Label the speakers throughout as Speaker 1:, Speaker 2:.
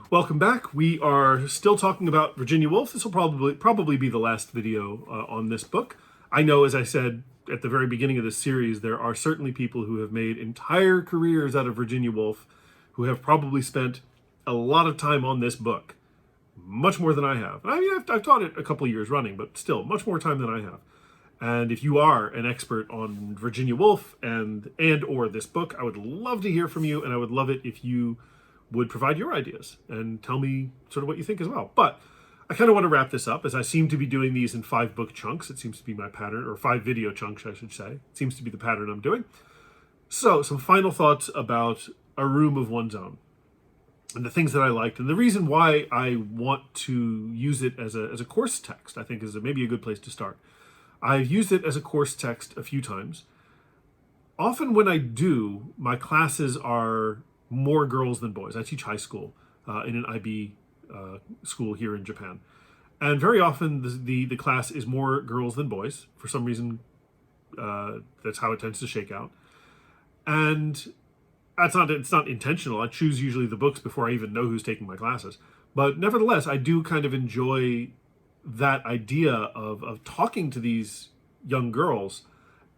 Speaker 1: Welcome back. We are still talking about Virginia Woolf. This will probably be the last video on this book. I know, as I said at the very beginning of this series, there are certainly people who have made entire careers out of Virginia Woolf, who have probably spent a lot of time on this book, much more than I have. I mean, I've taught it a couple of years running, but still, much more time than I have. And if you are an expert on Virginia Woolf and or this book, I would love to hear from you, and I would love it if you would provide your ideas and tell me sort of what you think as well. But I kind of want to wrap this up, as I seem to be doing these in 5 book chunks. It seems to be my pattern, or 5 video chunks, I should say. It seems to be the pattern I'm doing. So, some final thoughts about A Room of One's Own and the things that I liked, and the reason why I want to use it as a course text, I think is maybe a good place to start. I've used it as a course text a few times. Often when I do, my classes are more girls than boys. I teach high school in an IB school here in Japan. And very often the class is more girls than boys. For some reason, that's how it tends to shake out. And it's not intentional. I choose usually the books before I even know who's taking my classes. But nevertheless, I do kind of enjoy that idea of talking to these young girls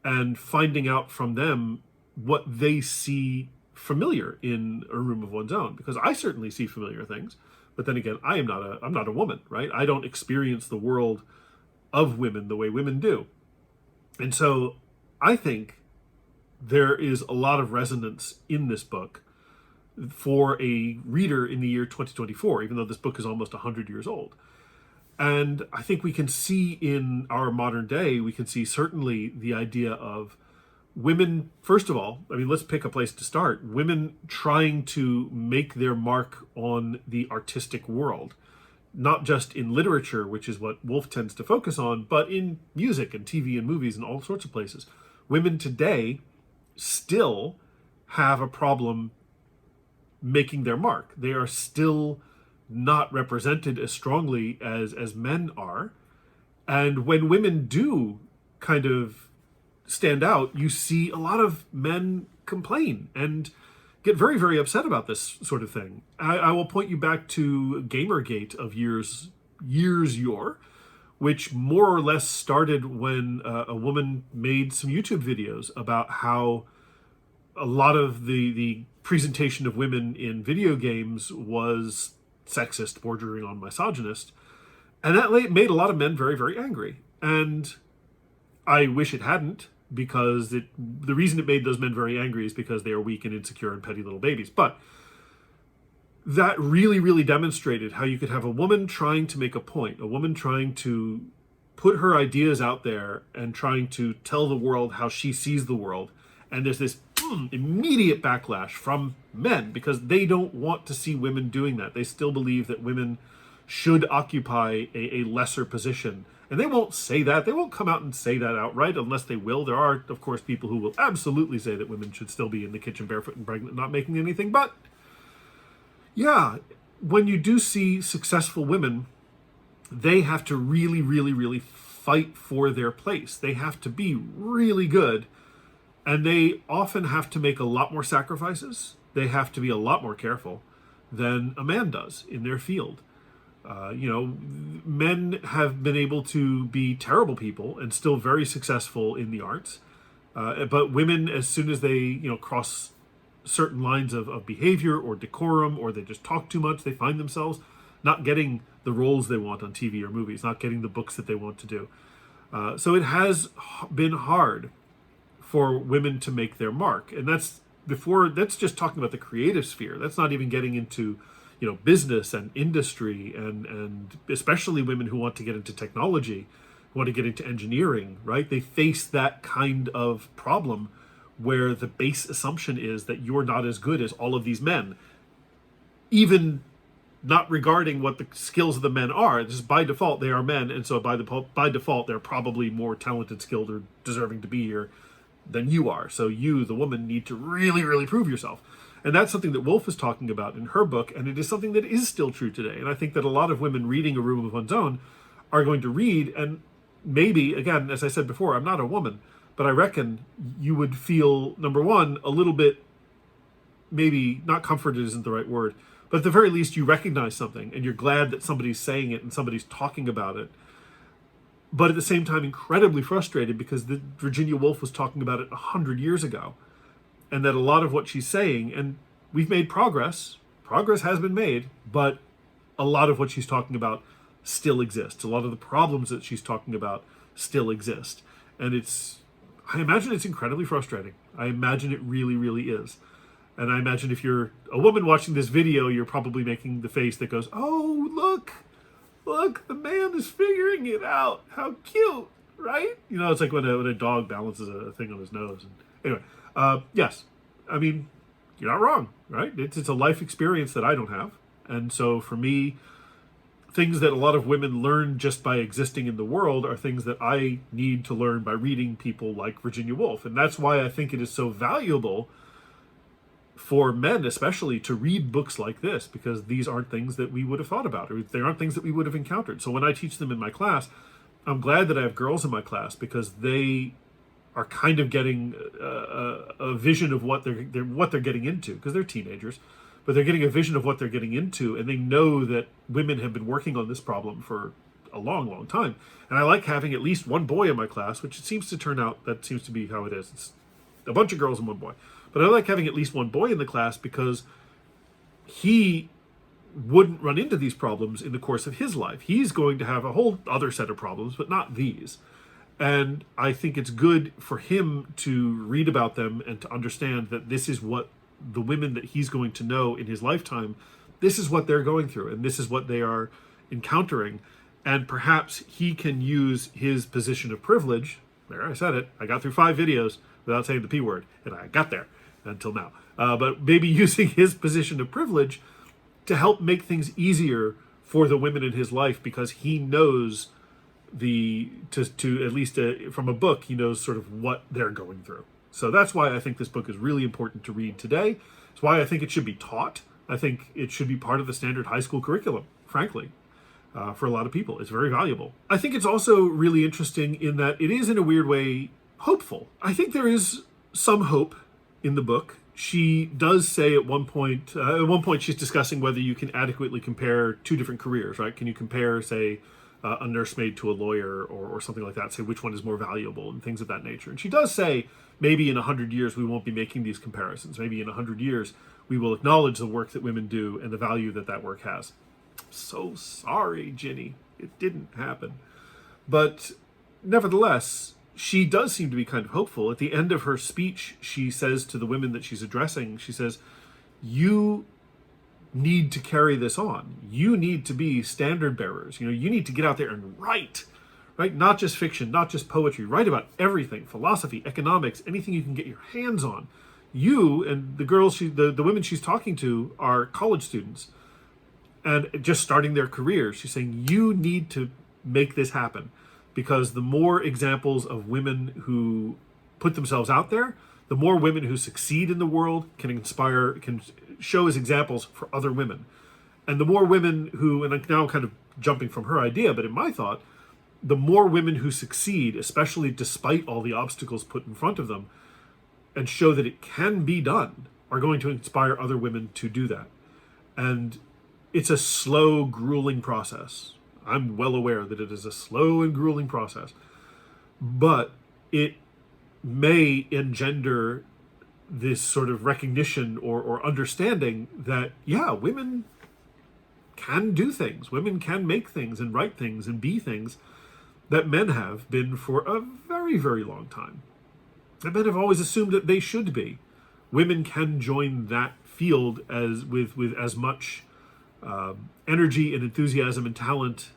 Speaker 1: and finding out from them what they see familiar in A Room of One's Own, because I certainly see familiar things, but then again, I'm not a woman, right? I don't experience the world of women the way women do. And so I think there is a lot of resonance in this book for a reader in the year 2024, even though this book is almost 100 years old. And I think we can see in our modern day, we can see certainly the idea of women, first of all, I mean, let's pick a place to start. Women trying to make their mark on the artistic world, not just in literature, which is what Woolf tends to focus on, but in music and TV and movies and all sorts of places. Women today still have a problem making their mark. They are still not represented as strongly as men are. And when women do kind of stand out, you see a lot of men complain and get very, very upset about this sort of thing. I will point you back to Gamergate of years yore, which more or less started when a woman made some YouTube videos about how a lot of the presentation of women in video games was sexist, bordering on misogynist, and that made a lot of men very, very angry. And I wish it hadn't, because the reason it made those men very angry is because they are weak and insecure and petty little babies. But that really, really demonstrated how you could have a woman trying to make a point, a woman trying to put her ideas out there and trying to tell the world how she sees the world. And there's this immediate backlash from men because they don't want to see women doing that. They still believe that women should occupy a lesser position. And they won't say that. They won't come out and say that outright unless they will. There are, of course, people who will absolutely say that women should still be in the kitchen barefoot and pregnant, not making anything. But yeah, when you do see successful women, they have to really, really, really fight for their place. They have to be really good. And they often have to make a lot more sacrifices. They have to be a lot more careful than a man does in their field. Men have been able to be terrible people and still very successful in the arts. But women, as soon as they, cross certain lines of behavior or decorum, or they just talk too much, they find themselves not getting the roles they want on TV or movies, not getting the books that they want to do. So it has been hard for women to make their mark. And that's just talking about the creative sphere. That's not even getting into, business and industry and especially women who want to get into technology, who want to get into engineering, right? They face that kind of problem where the base assumption is that you're not as good as all of these men, even not regarding what the skills of the men are. Just by default, they are men. And so by default, they're probably more talented, skilled, or deserving to be here than you are. So you, the woman, need to really, really prove yourself. And that's something that Woolf is talking about in her book, and it is something that is still true today. And I think that a lot of women reading A Room of One's Own are going to read, and maybe, again, as I said before, I'm not a woman, but I reckon you would feel, number one, a little bit, maybe not comforted isn't the right word, But at the very least, you recognize something and you're glad that somebody's saying it and somebody's talking about it. But at the same time, incredibly frustrated because Virginia Woolf was talking about it 100 years ago. And that a lot of what she's saying, and we've made progress has been made, but a lot of what she's talking about still exists. A lot of the problems that she's talking about still exist. And I imagine it's incredibly frustrating. I imagine it really, really is. And I imagine if you're a woman watching this video, you're probably making the face that goes, oh, look, the man is figuring it out. How cute, right? You know, it's like when a dog balances a thing on his nose. Anyway, yes, I mean, you're not wrong, right? It's a life experience that I don't have. And so for me, things that a lot of women learn just by existing in the world are things that I need to learn by reading people like Virginia Woolf. And that's why I think it is so valuable for men especially to read books like this, because these aren't things that we would have thought about, or they aren't things that we would have encountered. So when I teach them in my class, I'm glad that I have girls in my class, because they are kind of getting a vision of what they're getting into, because they're teenagers, but they're getting a vision of what they're getting into, and they know that women have been working on this problem for a long, long time. And I like having at least one boy in my class, which it seems to turn out that seems to be how it is. It's a bunch of girls and one boy. But I like having at least one boy in the class because he wouldn't run into these problems in the course of his life. He's going to have a whole other set of problems, but not these. And I think it's good for him to read about them and to understand that this is what the women that he's going to know in his lifetime, this is what they're going through, and this is what they are encountering. And perhaps he can use his position of privilege. There, I said it. I got through 5 videos without saying the P word, and I got there until now. But maybe using his position of privilege to help make things easier for the women in his life, because he knows to at least from a book, he knows sort of what they're going through. So that's why I think this book is really important to read today. It's why I think it should be taught. I think it should be part of the standard high school curriculum, frankly, for a lot of people. It's very valuable. I think it's also really interesting in that it is, in a weird way, hopeful. I think there is some hope in the book. She does say at one point she's discussing whether you can adequately compare 2 different careers, right? Can you compare, say, a nursemaid to a lawyer or something like that, say which one is more valuable and things of that nature. And she does say maybe in 100 years we won't be making these comparisons. Maybe in 100 years we will acknowledge the work that women do and the value that that work has. I'm so sorry, Ginny. It didn't happen. But nevertheless, she does seem to be kind of hopeful. At the end of her speech, she says to the women that she's addressing, she says, you need to carry this on. You need to be standard bearers. You need to get out there and write, right? Not just fiction, not just poetry. Write about everything, philosophy, economics, anything you can get your hands on. You and the girls, the women she's talking to are college students and just starting their careers. She's saying, you need to make this happen, because the more examples of women who put themselves out there, the more women who succeed in the world can show as examples for other women. And the more women who, and I'm now kind of jumping from her idea, but in my thought, the more women who succeed, especially despite all the obstacles put in front of them, and show that it can be done, are going to inspire other women to do that. And it's a slow, grueling process. I'm well aware that it is a slow and grueling process, but it may engender this sort of recognition or understanding that, yeah, women can do things. Women can make things and write things and be things that men have been for a very, very long time. And men have always assumed that they should be. Women can join that field with as much energy and enthusiasm and talent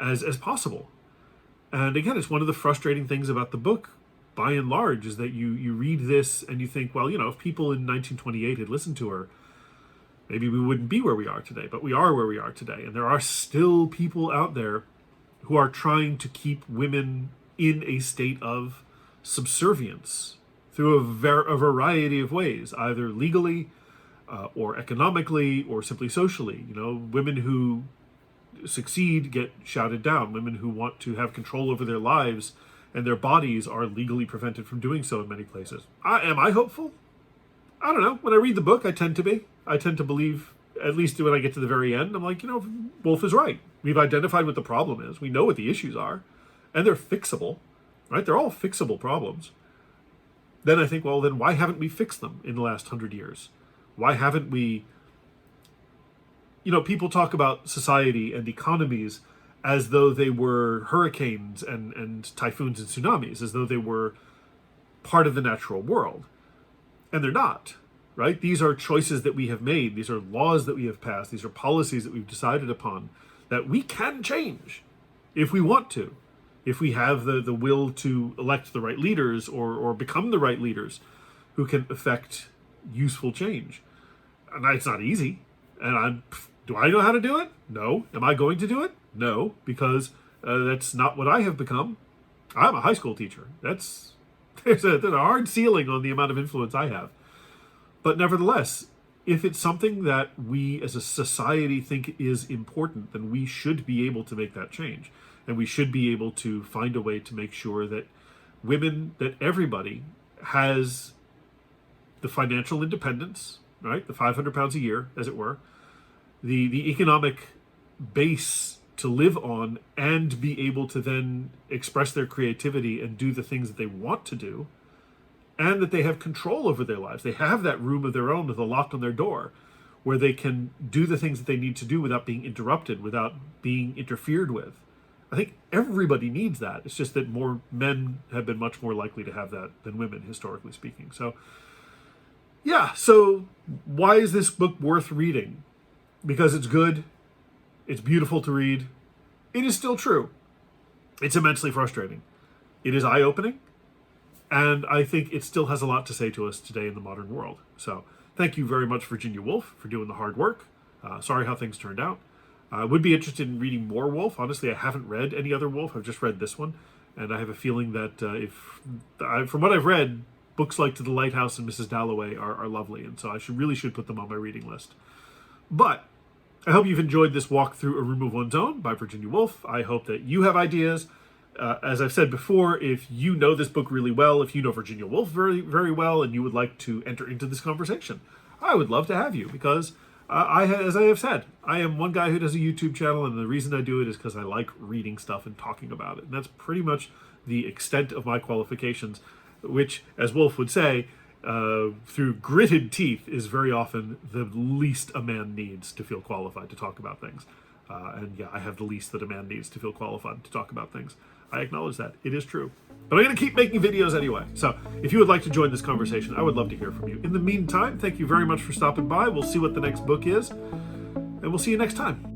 Speaker 1: as possible. And again, it's one of the frustrating things about the book, by and large, is that you read this and you think, well, if people in 1928 had listened to her, maybe we wouldn't be where we are today. But we are where we are today. And there are still people out there who are trying to keep women in a state of subservience through a variety of ways, either legally or economically or simply socially. Women who succeed get shouted down. Women who want to have control over their lives and their bodies are legally prevented from doing so in many places. Am I hopeful? I don't know. When I read the book, I tend to be. I tend to believe at least when I get to the very end, I'm like, Woolf is right. We've identified what the problem is. We know what the issues are, and they're fixable, right? They're all fixable problems. Then I think, well, then why haven't we fixed them in the last 100 years? Why haven't we... people talk about society and economies as though they were hurricanes and typhoons and tsunamis, as though they were part of the natural world. And they're not, right? These are choices that we have made. These are laws that we have passed. These are policies that we've decided upon that we can change if we want to, if we have the will to elect the right leaders or become the right leaders who can effect useful change. And it's not easy. And do I know how to do it? No. Am I going to do it? No, because that's not what I have become. I'm a high school teacher. There's a hard ceiling on the amount of influence I have. But nevertheless, if it's something that we as a society think is important, then we should be able to make that change. And we should be able to find a way to make sure that women, that everybody has the financial independence, right? The 500 pounds a year, as it were, the economic base to live on, and be able to then express their creativity and do the things that they want to do, and that they have control over their lives. They have that room of their own with a lock on their door where they can do the things that they need to do without being interrupted, without being interfered with. I think everybody needs that. It's just that more men have been much more likely to have that than women, historically speaking. So, yeah, so why is this book worth reading? Because it's good. It's beautiful to read. It is still true. It's immensely frustrating. It is eye-opening. And I think it still has a lot to say to us today in the modern world. So thank you very much, Virginia Woolf, for doing the hard work. Sorry how things turned out. I would be interested in reading more Woolf. Honestly, I haven't read any other Woolf. I've just read this one. And I have a feeling that from what I've read, books like To the Lighthouse and Mrs. Dalloway are lovely. And so I really should put them on my reading list. But I hope you've enjoyed this walk through A Room of One's Own by Virginia Woolf. I hope that you have ideas. As I've said before, if you know this book really well, if you know Virginia Woolf very, very well, and you would like to enter into this conversation, I would love to have you, because as I have said, I am one guy who does a YouTube channel, and the reason I do it is because I like reading stuff and talking about it. And that's pretty much the extent of my qualifications, which, as Woolf would say, through gritted teeth, is very often the least a man needs to feel qualified to talk about things. And yeah, I have the least that a man needs to feel qualified to talk about things. I acknowledge that. It is true. But I'm going to keep making videos anyway. So if you would like to join this conversation, I would love to hear from you. In the meantime, thank you very much for stopping by. We'll see what the next book is, and we'll see you next time.